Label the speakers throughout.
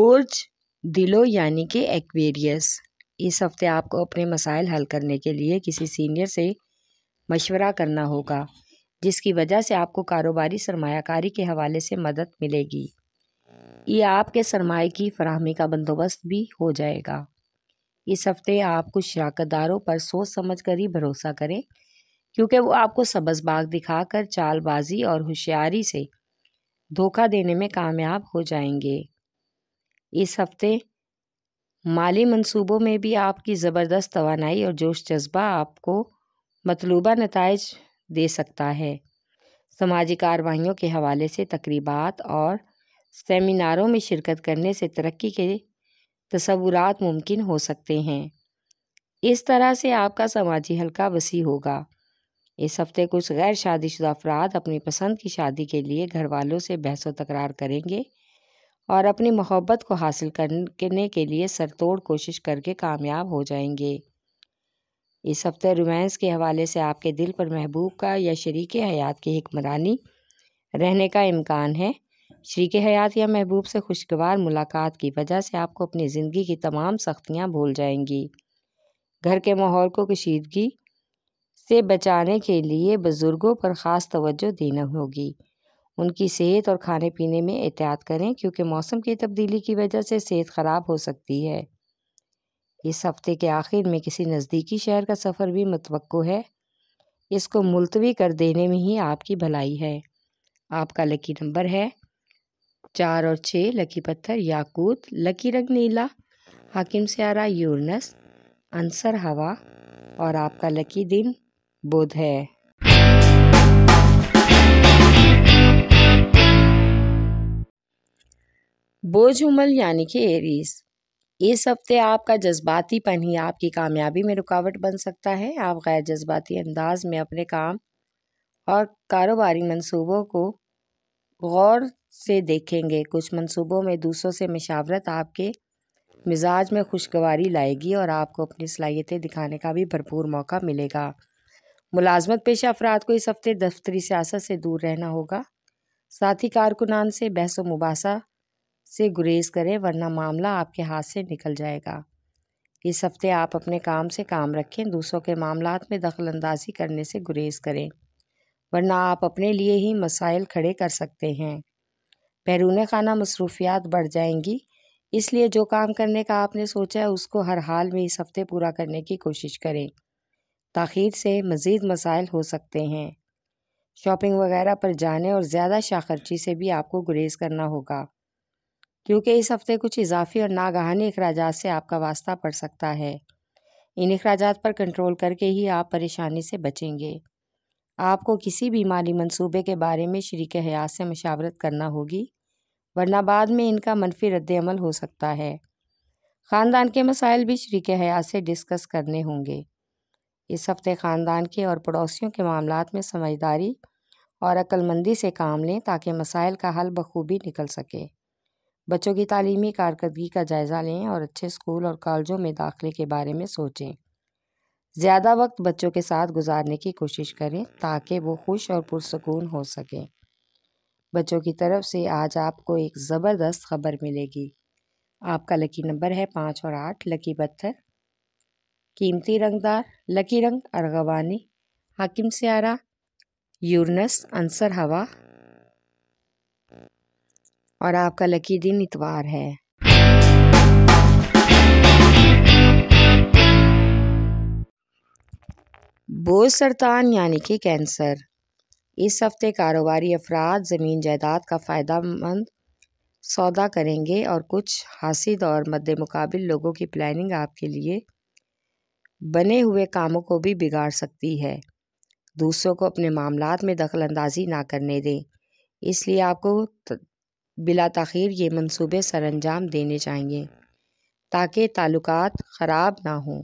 Speaker 1: برج دلو یعنی کہ ایکویریس، اس ہفتے آپ کو اپنے مسائل حل کرنے کے لیے کسی سینئر سے مشورہ کرنا ہوگا، جس کی وجہ سے آپ کو کاروباری سرمایہ کاری کے حوالے سے مدد ملے گی۔ یہ آپ کے سرمایہ کی فراہمی کا بندوبست بھی ہو جائے گا۔ اس ہفتے آپ کچھ شراکت داروں پر سوچ سمجھ کر ہی بھروسہ کریں، کیونکہ وہ آپ کو سبز باغ دکھا کر چال بازی اور ہوشیاری سے دھوکہ دینے میں کامیاب ہو جائیں گے۔ اس ہفتے مالی منصوبوں میں بھی آپ کی زبردست توانائی اور جوش جذبہ آپ کو مطلوبہ نتائج دے سکتا ہے۔ سماجی کارروائیوں کے حوالے سے تقریبات اور سیمیناروں میں شرکت کرنے سے ترقی کے تصورات ممکن ہو سکتے ہیں۔ اس طرح سے آپ کا سماجی حلقہ وسیع ہوگا۔ اس ہفتے کچھ غیر شادی شدہ افراد اپنی پسند کی شادی کے لیے گھر والوں سے بحث و تکرار کریں گے اور اپنی محبت کو حاصل کرنے کے لیے سر توڑ کوشش کر کے کامیاب ہو جائیں گے۔ اس ہفتے رومانس کے حوالے سے آپ کے دل پر محبوب کا یا شریک حیات کی حکمرانی رہنے کا امکان ہے۔ شریک حیات یا محبوب سے خوشگوار ملاقات کی وجہ سے آپ کو اپنی زندگی کی تمام سختیاں بھول جائیں گی۔ گھر کے ماحول کو کشیدگی سے بچانے کے لیے بزرگوں پر خاص توجہ دینا ہوگی۔ ان کی صحت اور کھانے پینے میں احتیاط کریں، کیونکہ موسم کی تبدیلی کی وجہ سے صحت خراب ہو سکتی ہے۔ اس ہفتے کے آخر میں کسی نزدیکی شہر کا سفر بھی متوقع ہے۔ اس کو ملتوی کر دینے میں ہی آپ کی بھلائی ہے۔ آپ کا لکی نمبر ہے 4 اور 6، لکی پتھر یاقوت، لکی رنگ نیلا، حاکم سیارہ یورینس، عنصر ہوا، اور آپ کا لکی دن بدھ ہے۔ برج حمل یعنی کہ ایریز، اس ہفتے آپ کا جذباتی پن ہی آپ کی کامیابی میں رکاوٹ بن سکتا ہے۔ آپ غیر جذباتی انداز میں اپنے کام اور کاروباری منصوبوں کو غور سے دیکھیں گے۔ کچھ منصوبوں میں دوسروں سے مشاورت آپ کے مزاج میں خوشگواری لائے گی اور آپ کو اپنی صلاحیتیں دکھانے کا بھی بھرپور موقع ملے گا۔ ملازمت پیشہ افراد کو اس ہفتے دفتری سیاست سے دور رہنا ہوگا۔ ساتھی کارکنان سے بحث و مباحثہ سے گریز کریں، ورنہ معاملہ آپ کے ہاتھ سے نکل جائے گا۔ اس ہفتے آپ اپنے کام سے کام رکھیں، دوسروں کے معاملات میں دخل اندازی کرنے سے گریز کریں، ورنہ آپ اپنے لیے ہی مسائل کھڑے کر سکتے ہیں۔ بیرون خانہ مصروفیات بڑھ جائیں گی، اس لیے جو کام کرنے کا آپ نے سوچا ہے اس کو ہر حال میں اس ہفتے پورا کرنے کی کوشش کریں۔ تاخیر سے مزید مسائل ہو سکتے ہیں۔ شاپنگ وغیرہ پر جانے اور زیادہ شاہ خرچی سے بھی آپ کو گریز کرنا ہوگا، کیونکہ اس ہفتے کچھ اضافی اور ناگہانی اخراجات سے آپ کا واسطہ پڑ سکتا ہے۔ ان اخراجات پر کنٹرول کر کے ہی آپ پریشانی سے بچیں گے۔ آپ کو کسی بھی مالی منصوبے کے بارے میں شریک حیات سے مشاورت کرنا ہوگی، ورنہ بعد میں ان کا منفی رد عمل ہو سکتا ہے۔ خاندان کے مسائل بھی شریک حیات سے ڈسکس کرنے ہوں گے۔ اس ہفتے خاندان کے اور پڑوسیوں کے معاملات میں سمجھداری اور عقل مندی سے کام لیں تاکہ مسائل کا حل بخوبی نکل سکے۔ بچوں کی تعلیمی کارکردگی کا جائزہ لیں اور اچھے اسکول اور کالجوں میں داخلے کے بارے میں سوچیں۔ زیادہ وقت بچوں کے ساتھ گزارنے کی کوشش کریں تاکہ وہ خوش اور پرسکون ہو سکیں۔ بچوں کی طرف سے آج آپ کو ایک زبردست خبر ملے گی۔ آپ کا لکی نمبر ہے 5 اور 8، لکی پتھر قیمتی رنگدار، لکی رنگ ارغوانی، حاکم سیارہ یورینس، عنصر ہوا، اور آپ کا لکی دن اتوار ہے۔ برج سرطان یعنی کہ کینسر، اس ہفتے کاروباری افراد زمین جائیداد کا فائدہ مند سودا کریں گے اور کچھ حاسد اور مد مقابل لوگوں کی پلاننگ آپ کے لیے بنے ہوئے کاموں کو بھی بگاڑ سکتی ہے۔ دوسروں کو اپنے معاملات میں دخل اندازی نہ کرنے دیں، اس لیے آپ کو بلا تاخیر یہ منصوبے سر انجام دینے چاہیے تاکہ تعلقات خراب نہ ہوں۔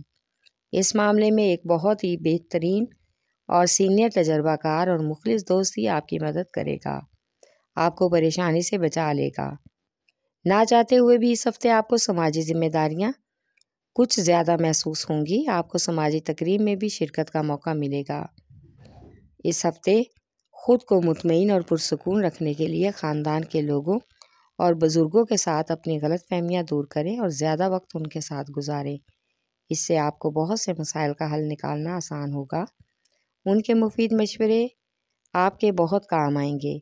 Speaker 1: اس معاملے میں ایک بہت ہی بہترین اور سینئر تجربہ کار اور مخلص دوست ہی آپ کی مدد کرے گا، آپ کو پریشانی سے بچا لے گا۔ نہ چاہتے ہوئے بھی اس ہفتے آپ کو سماجی ذمہ داریاں کچھ زیادہ محسوس ہوں گی۔ آپ کو سماجی تقریب میں بھی شرکت کا موقع ملے گا۔ اس ہفتے خود کو مطمئن اور پرسکون رکھنے کے لیے خاندان کے لوگوں اور بزرگوں کے ساتھ اپنی غلط فہمیاں دور کریں اور زیادہ وقت ان کے ساتھ گزاریں۔ اس سے آپ کو بہت سے مسائل کا حل نکالنا آسان ہوگا۔ ان کے مفید مشورے آپ کے بہت کام آئیں گے۔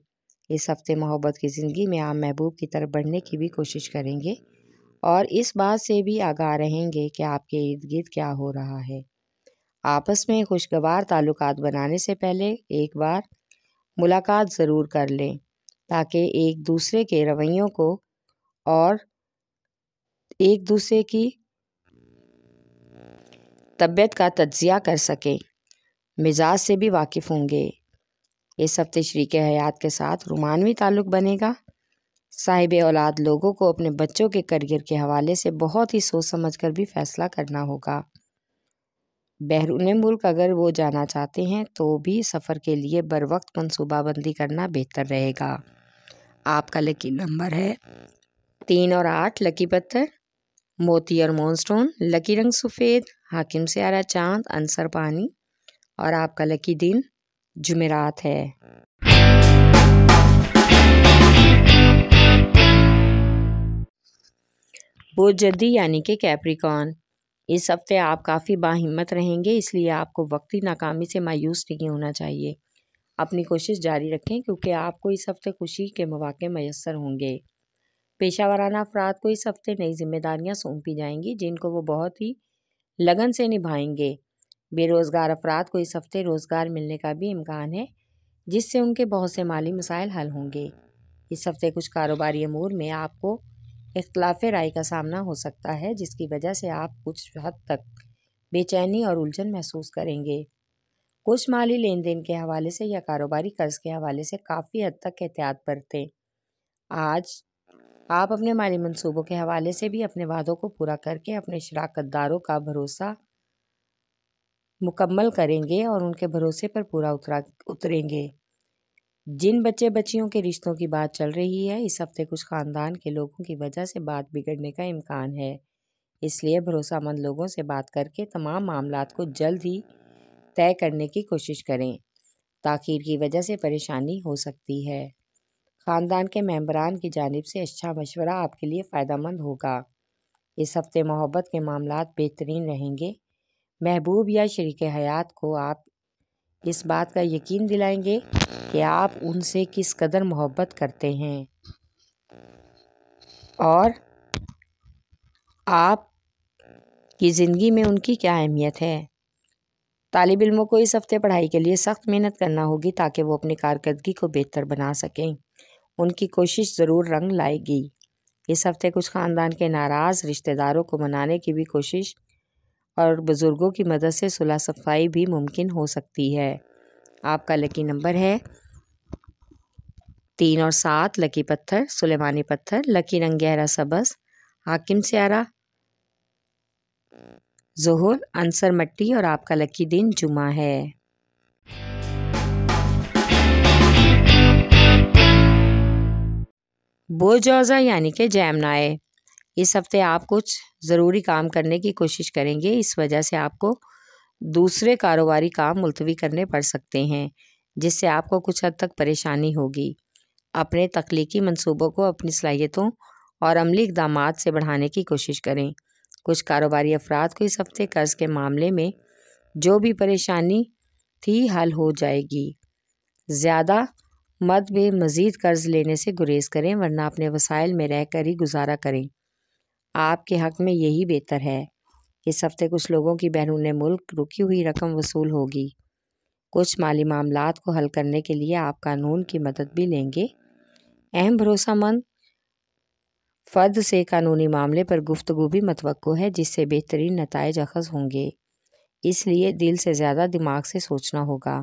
Speaker 1: اس ہفتے محبت کی زندگی میں آپ محبوب کی طرف بڑھنے کی بھی کوشش کریں گے اور اس بات سے بھی آگاہ رہیں گے کہ آپ کے ارد گرد کیا ہو رہا ہے۔ آپس میں خوشگوار تعلقات بنانے سے پہلے ایک بار ملاقات ضرور کر لیں تاکہ ایک دوسرے کے رویوں کو اور ایک دوسرے کی طبیعت کا تجزیہ کر سکیں۔ مزاج سے بھی واقف ہوں گے۔ اس ہفتے شریک حیات کے ساتھ رومانوی تعلق بنے گا۔ صاحب اولاد لوگوں کو اپنے بچوں کے کیریئر کے حوالے سے بہت ہی سوچ سمجھ کر بھی فیصلہ کرنا ہوگا۔ بیرون ملک اگر وہ جانا چاہتے ہیں تو بھی سفر کے لیے بروقت منصوبہ بندی کرنا بہتر رہے گا۔ آپ کا لکی نمبر ہے 3 اور 8۔ لکی پتھر موتی اور مون سٹون۔ لکی رنگ سفید۔ حاکم سیارہ چاند عنصر پانی اور آپ کا لکی دن جمعرات ہے۔ برج جدی یعنی کہ کیپریکارن، اس ہفتے آپ کافی باہمت رہیں گے، اس لیے آپ کو وقتی ناکامی سے مایوس نہیں ہونا چاہیے۔ اپنی کوشش جاری رکھیں کیونکہ آپ کو اس ہفتے خوشی کے مواقع میسر ہوں گے۔ پیشہ ورانہ افراد کو اس ہفتے نئی ذمہ داریاں سونپی جائیں گی جن کو وہ بہت ہی لگن سے نبھائیں گے۔ بے روزگار افراد کو اس ہفتے روزگار ملنے کا بھی امکان ہے جس سے ان کے بہت سے مالی مسائل حل ہوں گے۔ اس ہفتے کچھ کاروباری امور میں آپ کو اختلاف رائے کا سامنا ہو سکتا ہے جس کی وجہ سے آپ کچھ حد تک بے چینی اور الجھن محسوس کریں گے۔ کچھ مالی لین دین کے حوالے سے یا کاروباری قرض کے حوالے سے کافی حد تک احتیاط برتیں۔ آج آپ اپنے مالی منصوبوں کے حوالے سے بھی اپنے وعدوں کو پورا کر کے اپنے شراکت داروں کا بھروسہ مکمل کریں گے اور ان کے بھروسے پر پورا اتریں گے۔ جن بچے بچیوں کے رشتوں کی بات چل رہی ہے اس ہفتے کچھ خاندان کے لوگوں کی وجہ سے بات بگڑنے کا امکان ہے، اس لیے بھروسہ مند لوگوں سے بات کر کے تمام معاملات کو جلد ہی طے کرنے کی کوشش کریں۔ تاخیر کی وجہ سے پریشانی ہو سکتی ہے۔ خاندان کے ممبران کی جانب سے اچھا مشورہ آپ کے لیے فائدہ مند ہوگا۔ اس ہفتے محبت کے معاملات بہترین رہیں گے۔ محبوب یا شریک حیات کو آپ اس بات کا یقین دلائیں گے کہ آپ ان سے کس قدر محبت کرتے ہیں اور آپ کی زندگی میں ان کی کیا اہمیت ہے۔ طالب علموں کو اس ہفتے پڑھائی کے لیے سخت محنت کرنا ہوگی تاکہ وہ اپنی کارکردگی کو بہتر بنا سکیں۔ ان کی کوشش ضرور رنگ لائے گی۔ اس ہفتے کچھ خاندان کے ناراض رشتہ داروں کو منانے کی بھی کوشش اور بزرگوں کی مدد سے صلح صفائی بھی ممکن ہو سکتی ہے۔ آپ کا لکی نمبر ہے 3 اور 7۔ لکی پتھر سلیمانی پتھر۔ لکی رنگ گہرا سبز۔ حاکم سیارہ ظہر عنصر مٹی اور آپ کا لکی دن جمعہ ہے۔ برج جوزہ یعنی کہ جیمنائی، اس ہفتے آپ کچھ ضروری کام کرنے کی کوشش کریں گے، اس وجہ سے آپ کو دوسرے کاروباری کام ملتوی کرنے پڑ سکتے ہیں جس سے آپ کو کچھ حد تک پریشانی ہوگی۔ اپنے تخلیقی منصوبوں کو اپنی صلاحیتوں اور عملی اقدامات سے بڑھانے کی کوشش کریں۔ کچھ کاروباری افراد کو اس ہفتے قرض کے معاملے میں جو بھی پریشانی تھی حل ہو جائے گی۔ زیادہ مد میں مزید قرض لینے سے گریز کریں ورنہ اپنے وسائل میں رہ کر ہی گزارا کریں، آپ کے حق میں یہی بہتر ہے۔ اس ہفتے کچھ لوگوں کی بیرون ملک رکی ہوئی رقم وصول ہوگی۔ کچھ مالی معاملات کو حل کرنے کے لیے آپ قانون کی مدد بھی لیں گے۔ اہم بھروسہ مند فرد سے قانونی معاملے پر گفتگو بھی متوقع ہے جس سے بہترین نتائج اخذ ہوں گے، اس لیے دل سے زیادہ دماغ سے سوچنا ہوگا۔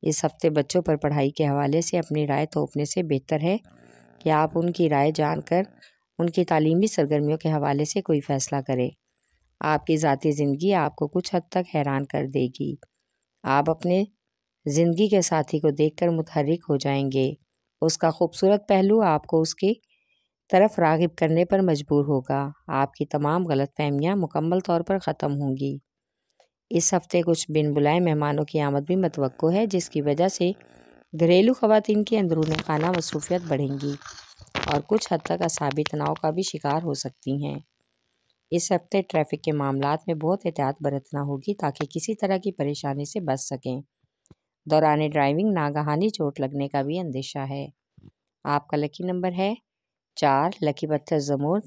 Speaker 1: اس ہفتے بچوں پر پڑھائی کے حوالے سے اپنی رائے تھوپنے سے بہتر ہے کہ آپ ان کی رائے جان کر ان کی تعلیمی سرگرمیوں کے حوالے سے کوئی فیصلہ کریں۔ آپ کی ذاتی زندگی آپ کو کچھ حد تک حیران کر دے گی۔ آپ اپنے زندگی کے ساتھی کو دیکھ کر متحرک ہو جائیں گے، اس کا خوبصورت پہلو آپ کو اس کی طرف راغب کرنے پر مجبور ہوگا۔ آپ کی تمام غلط فہمیاں مکمل طور پر ختم ہوں گی۔ اس ہفتے کچھ بن بلائے مہمانوں کی آمد بھی متوقع ہے جس کی وجہ سے گھریلو خواتین کی اندرون خانہ مصروفیت بڑھیں گی۔ اور کچھ حد تک اعصابی تناؤ کا بھی شکار ہو سکتی ہیں۔ اس ہفتے ٹریفک کے معاملات میں بہت احتیاط برتنا ہوگی تاکہ کسی طرح کی پریشانی سے بچ سکیں۔ دوران ڈرائیونگ ناگہانی چوٹ لگنے کا بھی اندیشہ ہے۔ آپ کا لکی نمبر ہے 4، لکی پتھر زمرد،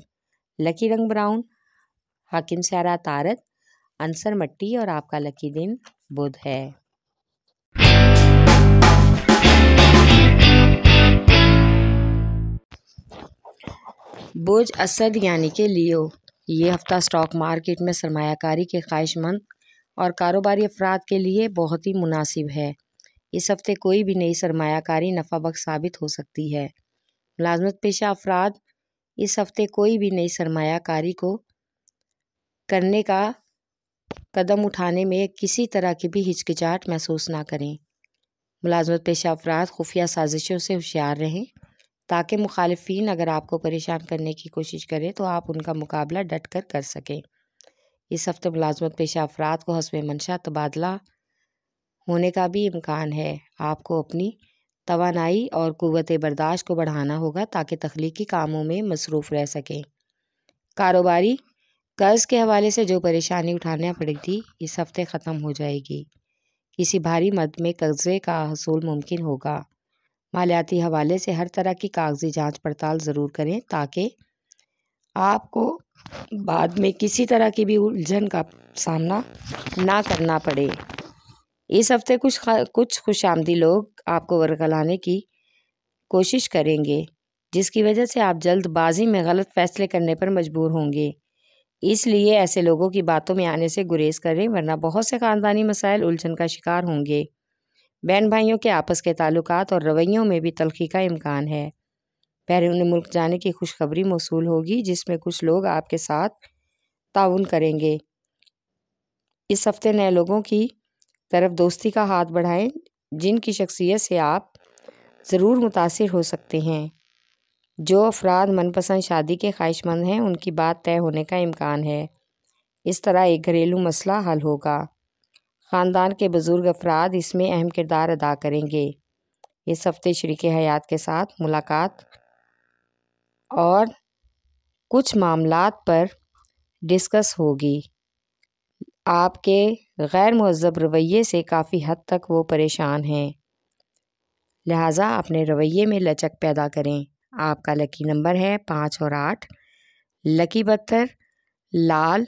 Speaker 1: لکی رنگ براؤن، حاکم سیارہ عطارد، عنصر مٹی اور آپ کا لکی دن بدھ ہے۔ برج اسد یعنی کہ لیو، یہ ہفتہ اسٹاک مارکیٹ میں سرمایہ کاری کے خواہش مند اور کاروباری افراد کے لیے بہت ہی مناسب ہے۔ اس ہفتے کوئی بھی نئی سرمایہ کاری نفع بخش ثابت ہو سکتی ہے۔ ملازمت پیشہ افراد اس ہفتے کوئی بھی نئی سرمایہ کاری کو کرنے کا قدم اٹھانے میں کسی طرح کی بھی ہچکچاہٹ محسوس نہ کریں۔ ملازمت پیشہ افراد خفیہ سازشوں سے ہوشیار رہیں تاکہ مخالفین اگر آپ کو پریشان کرنے کی کوشش کریں تو آپ ان کا مقابلہ ڈٹ کر کر سکیں۔ اس ہفتے ملازمت پیشہ افراد کو حسب منشا تبادلہ ہونے کا بھی امکان ہے۔ آپ کو اپنی توانائی اور قوت برداشت کو بڑھانا ہوگا تاکہ تخلیقی کاموں میں مصروف رہ سکیں۔ کاروباری قرض کے حوالے سے جو پریشانی اٹھانا پڑی تھی اس ہفتے ختم ہو جائے گی۔ کسی بھاری مد میں قرضے کا حصول ممکن ہوگا۔ مالیاتی حوالے سے ہر طرح کی کاغذی جانچ پڑتال ضرور کریں تاکہ آپ کو بعد میں کسی طرح کی بھی الجھن کا سامنا نہ کرنا پڑے۔ اس ہفتے کچھ خوش آمدی لوگ آپ کو ورگلانے کی کوشش کریں گے جس کی وجہ سے آپ جلد بازی میں غلط فیصلے کرنے پر مجبور ہوں گے۔ اس لیے ایسے لوگوں کی باتوں میں آنے سے گریز کریں ورنہ بہت سے خاندانی مسائل الجھن کا شکار ہوں گے۔ بہن بھائیوں کے آپس کے تعلقات اور رویوں میں بھی تلخی کا امکان ہے۔ بیرون ملک جانے کی خوشخبری موصول ہوگی جس میں کچھ لوگ آپ کے ساتھ تعاون کریں گے۔ اس ہفتے نئے لوگوں کی طرف دوستی کا ہاتھ بڑھائیں جن کی شخصیت سے آپ ضرور متاثر ہو سکتے ہیں۔ جو افراد من پسند شادی کے خواہش مند ہیں ان کی بات طے ہونے کا امکان ہے۔ اس طرح ایک گھریلو مسئلہ حل ہوگا۔ خاندان کے بزرگ افراد اس میں اہم کردار ادا کریں گے۔ اس ہفتے شریک حیات کے ساتھ ملاقات اور کچھ معاملات پر ڈسکس ہوگی۔ آپ کے غیر مہذب رویے سے کافی حد تک وہ پریشان ہیں، لہٰذا اپنے رویے میں لچک پیدا کریں۔ آپ کا لکی نمبر ہے 5 اور 8، لکی پتھر لال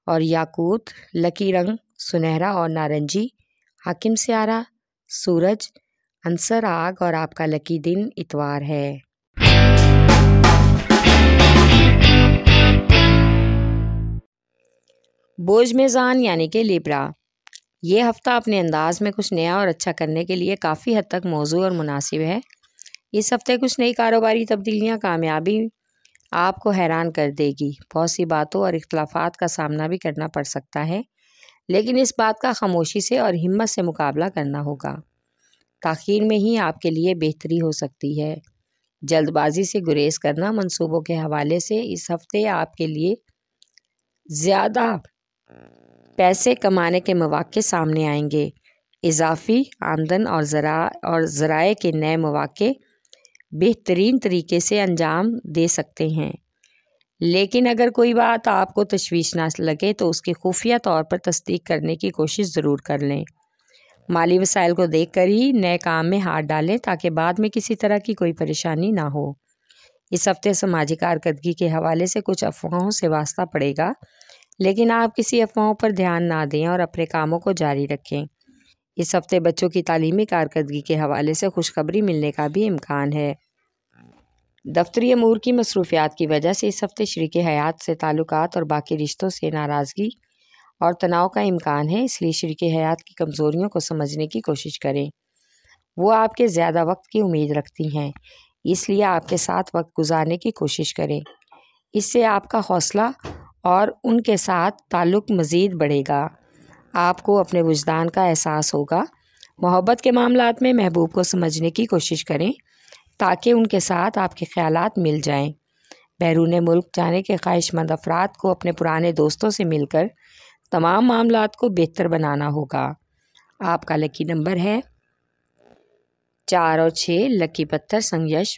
Speaker 1: اور یاقوت، لکی رنگ سنہرا اور نارنجی، حاکم سیارہ سورج، عنصر آگ اور آپ کا لکی دن اتوار ہے۔ برج میزان یعنی کہ لیبرا، یہ ہفتہ اپنے انداز میں کچھ نیا اور اچھا کرنے کے لیے کافی حد تک موزوں اور مناسب ہے۔ اس ہفتے کچھ نئی کاروباری تبدیلیاں کامیابی آپ کو حیران کر دے گی۔ بہت سی باتوں اور اختلافات کا سامنا بھی کرنا پڑ سکتا ہے لیکن اس بات کا خاموشی سے اور ہمت سے مقابلہ کرنا ہوگا۔ تاخیر میں ہی آپ کے لیے بہتری ہو سکتی ہے۔ جلد بازی سے گریز کرنا منصوبوں کے حوالے سے اس ہفتے آپ کے لیے زیادہ پیسے کمانے کے مواقع سامنے آئیں گے۔ اضافی آمدن اور ذرائع کے نئے مواقع بہترین طریقے سے انجام دے سکتے ہیں، لیکن اگر کوئی بات آپ کو تشویش نہ لگے تو اس کی خفیہ طور پر تصدیق کرنے کی کوشش ضرور کر لیں۔ مالی وسائل کو دیکھ کر ہی نئے کام میں ہاتھ ڈالیں تاکہ بعد میں کسی طرح کی کوئی پریشانی نہ ہو۔ اس ہفتے سماجی کارکردگی کے حوالے سے کچھ افواہوں سے واسطہ پڑے گا لیکن آپ کسی افواہوں پر دھیان نہ دیں اور اپنے کاموں کو جاری رکھیں۔ اس ہفتے بچوں کی تعلیمی کارکردگی کے حوالے سے خوشخبری ملنے کا بھی امکان ہے۔ دفتری امور کی مصروفیات کی وجہ سے اس ہفتے شریک حیات سے تعلقات اور باقی رشتوں سے ناراضگی اور تناؤ کا امکان ہے، اس لیے شریک حیات کی کمزوریوں کو سمجھنے کی کوشش کریں۔ وہ آپ کے زیادہ وقت کی امید رکھتی ہیں، اس لیے آپ کے ساتھ وقت گزارنے کی کوشش کریں۔ اس سے آپ کا حوصلہ اور ان کے ساتھ تعلق مزید بڑھے گا۔ آپ کو اپنے وجدان کا احساس ہوگا۔ محبت کے معاملات میں محبوب کو سمجھنے کی کوشش کریں تاکہ ان کے ساتھ آپ کے خیالات مل جائیں۔ بیرون ملک جانے کے خواہش مند افراد کو اپنے پرانے دوستوں سے مل کر تمام معاملات کو بہتر بنانا ہوگا۔ آپ کا لکی نمبر ہے 4 اور 6، لکی پتھر سنگیش،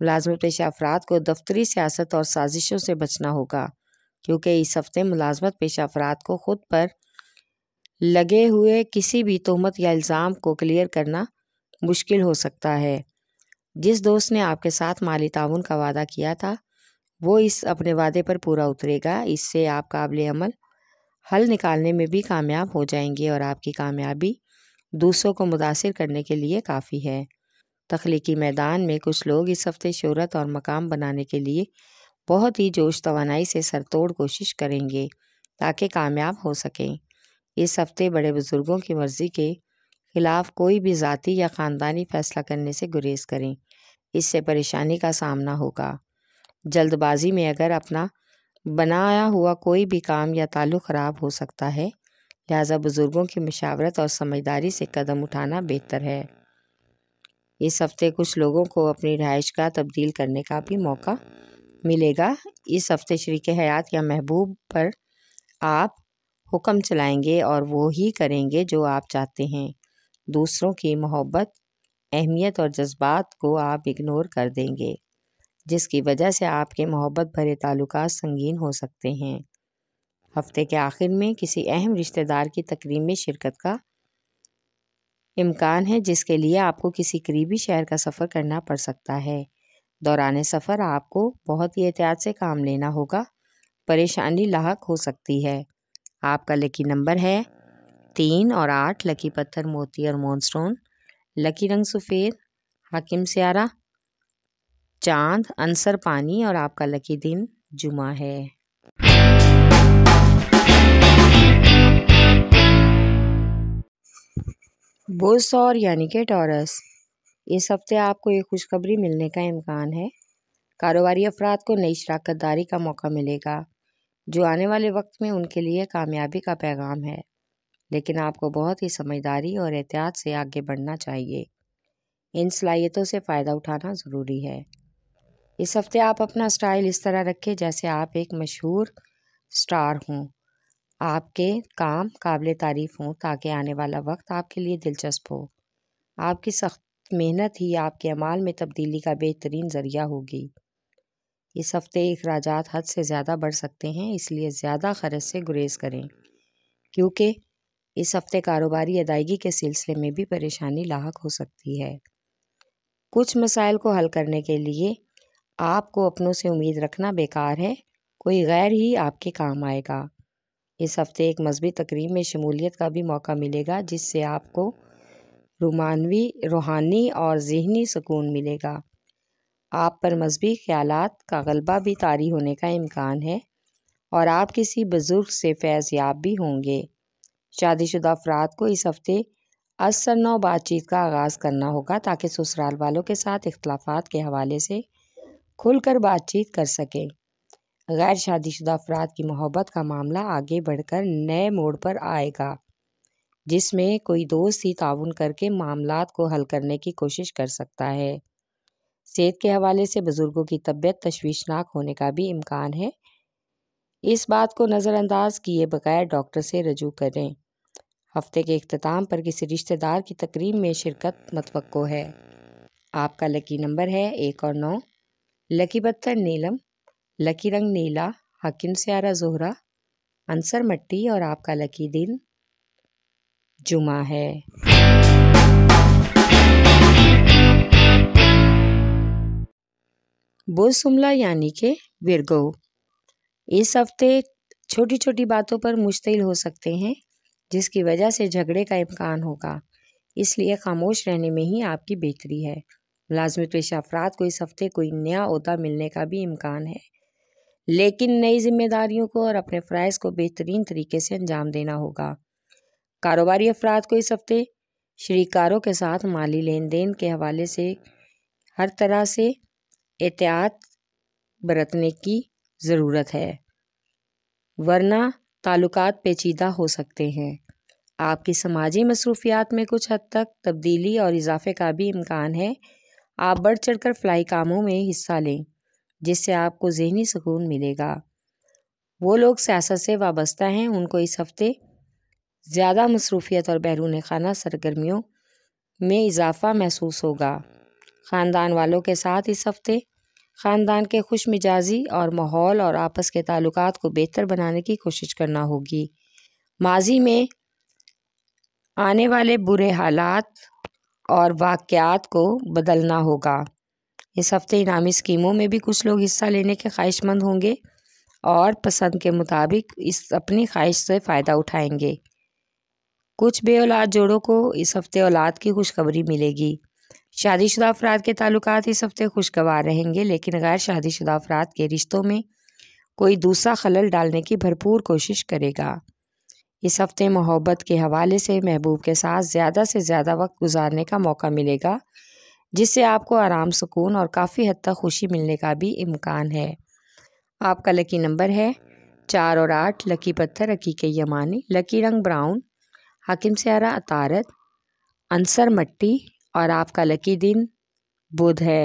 Speaker 1: ملازمت پیشہ افراد کو دفتری سیاست اور سازشوں سے بچنا ہوگا، کیونکہ اس ہفتے ملازمت پیشہ افراد کو خود پر لگے ہوئے کسی بھی تہمت یا الزام کو کلیئر کرنا مشکل ہو سکتا ہے۔ جس دوست نے آپ کے ساتھ مالی تعاون کا وعدہ کیا تھا وہ اس اپنے وعدے پر پورا اترے گا۔ اس سے آپ قابل عمل حل نکالنے میں بھی کامیاب ہو جائیں گے اور آپ کی کامیابی دوسروں کو متاثر کرنے کے لیے کافی ہے۔ تخلیقی میدان میں کچھ لوگ اس ہفتے شہرت اور مقام بنانے کے لیے بہت ہی جوش توانائی سے سر توڑ کوشش کریں گے تاکہ کامیاب ہو سکیں۔ اس ہفتے بڑے بزرگوں کی مرضی کے خلاف کوئی بھی ذاتی یا خاندانی فیصلہ کرنے سے گریز کریں، اس سے پریشانی کا سامنا ہوگا۔ جلد بازی میں اگر اپنا بنایا ہوا کوئی بھی کام یا تعلق خراب ہو سکتا ہے، لہذا بزرگوں کی مشاورت اور سمجھداری سے قدم اٹھانا بہتر ہے۔ اس ہفتے کچھ لوگوں کو اپنی رہائش گاہ تبدیل کرنے کا بھی موقع ملے گا۔ اس ہفتے شریک حیات یا محبوب پر آپ حکم چلائیں گے اور وہی کریں گے جو آپ چاہتے ہیں۔ دوسروں کی محبت، اہمیت اور جذبات کو آپ اگنور کر دیں گے، جس کی وجہ سے آپ کے محبت بھرے تعلقات سنگین ہو سکتے ہیں۔ ہفتے کے آخر میں کسی اہم رشتہ دار کی تقریب میں شرکت کا امکان ہے، جس کے لیے آپ کو کسی قریبی شہر کا سفر کرنا پڑ سکتا ہے۔ دوران سفر آپ کو بہت ہی احتیاط سے کام لینا ہوگا، پریشانی لاحق ہو سکتی ہے۔ آپ کا لکی نمبر ہے 3 اور 8، لکی پتھر موتی اور مون سٹون، لکی رنگ سفید، حاکم سیارہ چاند، عنصر پانی اور آپ کا لکی دن جمعہ ہے۔ برج ثور یعنی کہ ٹورس، اس ہفتے آپ کو ایک خوشخبری ملنے کا امکان ہے۔ کاروباری افراد کو نئی شراکت داری کا موقع ملے گا جو آنے والے وقت میں ان کے لیے کامیابی کا پیغام ہے، لیکن آپ کو بہت ہی سمجھداری اور احتیاط سے آگے بڑھنا چاہیے۔ ان صلاحیتوں سے فائدہ اٹھانا ضروری ہے۔ اس ہفتے آپ اپنا سٹائل اس طرح رکھیں جیسے آپ ایک مشہور سٹار ہوں۔ آپ کے کام قابل تعریف ہوں تاکہ آنے والا وقت آپ کے لیے دلچسپ ہو۔ آپ کی سخت محنت ہی آپ کے اعمال میں تبدیلی کا بہترین ذریعہ ہوگی۔ اس ہفتے اخراجات حد سے زیادہ بڑھ سکتے ہیں، اس لیے زیادہ خرچ سے گریز کریں، کیونکہ اس ہفتے کاروباری ادائیگی کے سلسلے میں بھی پریشانی لاحق ہو سکتی ہے۔ کچھ مسائل کو حل کرنے کے لیے آپ کو اپنوں سے امید رکھنا بیکار ہے، کوئی غیر ہی آپ کے کام آئے گا۔ اس ہفتے ایک مذہبی تقریب میں شمولیت کا بھی موقع ملے گا جس سے آپ کو روحانی اور ذہنی سکون ملے گا۔ آپ پر مذہبی خیالات کا غلبہ بھی طاری ہونے کا امکان ہے اور آپ کسی بزرگ سے فیض یاب بھی ہوں گے۔ شادی شدہ افراد کو اس ہفتے از سر نو بات چیت کا آغاز کرنا ہوگا تاکہ سسرال والوں کے ساتھ اختلافات کے حوالے سے کھل کر بات چیت کر سکیں۔ غیر شادی شدہ افراد کی محبت کا معاملہ آگے بڑھ کر نئے موڑ پر آئے گا، جس میں کوئی دوست ہی تعاون کر کے معاملات کو حل کرنے کی کوشش کر سکتا ہے۔ صحت کے حوالے سے بزرگوں کی طبیعت تشویشناک ہونے کا بھی امکان ہے، اس بات کو نظر انداز کیے بغیر ڈاکٹر سے رجوع کریں۔ ہفتے کے اختتام پر کسی رشتہ دار کی تقریب میں شرکت متوقع ہے۔ آپ کا لکی نمبر ہے 1 اور 9، لکی پتھر نیلم، لکی رنگ نیلا، حاکم سیارہ زہرہ، عنصر مٹی اور آپ کا لکی دن جمعہ ہے۔ برج شملہ یعنی کہ ورگو، اس ہفتے چھوٹی چھوٹی باتوں پر مشتعل ہو سکتے ہیں جس کی وجہ سے جھگڑے کا امکان ہوگا، اس لیے خاموش رہنے میں ہی آپ کی بہتری ہے۔ ملازمت پیشہ افراد کو اس ہفتے کوئی نیا عہدہ ملنے کا بھی امکان ہے، لیکن نئی ذمہ داریوں کو اور اپنے فرائض کو بہترین طریقے سے انجام دینا ہوگا۔ کاروباری افراد کو اس ہفتے شریک کاروں کے ساتھ مالی لین دین کے حوالے سے ہر طرح سے احتیاط برتنے کی ضرورت ہے، ورنہ تعلقات پیچیدہ ہو سکتے ہیں۔ آپ کی سماجی مصروفیات میں کچھ حد تک تبدیلی اور اضافے کا بھی امکان ہے۔ آپ بڑھ چڑھ کر فلاحی کاموں میں حصہ لیں جس سے آپ کو ذہنی سکون ملے گا۔ وہ لوگ سیاست سے وابستہ ہیں، ان کو اس ہفتے زیادہ مصروفیت اور بیرون خانہ سرگرمیوں میں اضافہ محسوس ہوگا۔ خاندان والوں کے ساتھ اس ہفتے خاندان کے خوش مزاجی اور ماحول اور آپس کے تعلقات کو بہتر بنانے کی کوشش کرنا ہوگی۔ ماضی میں آنے والے برے حالات اور واقعات کو بدلنا ہوگا۔ اس ہفتے انعامی اسکیموں میں بھی کچھ لوگ حصہ لینے کے خواہش مند ہوں گے اور پسند کے مطابق اپنی خواہش سے فائدہ اٹھائیں گے۔ کچھ بے اولاد جوڑوں کو اس ہفتے اولاد کی خوشخبری ملے گی۔ شادی شدہ افراد کے تعلقات اس ہفتے خوشگوار رہیں گے، لیکن غیر شادی شدہ افراد کے رشتوں میں کوئی دوسرا خلل ڈالنے کی بھرپور کوشش کرے گا۔ اس ہفتے محبت کے حوالے سے محبوب کے ساتھ زیادہ سے زیادہ وقت گزارنے کا موقع ملے گا، جس سے آپ کو آرام، سکون اور کافی حد تک خوشی ملنے کا بھی امکان ہے۔ آپ کا لکی نمبر ہے 4 اور 8، لکی پتھر عقیق یمانی، لکی رنگ براؤن، حاکم سیارہ عطارد، عنصر مٹی اور آپ کا لکی دن بدھ ہے۔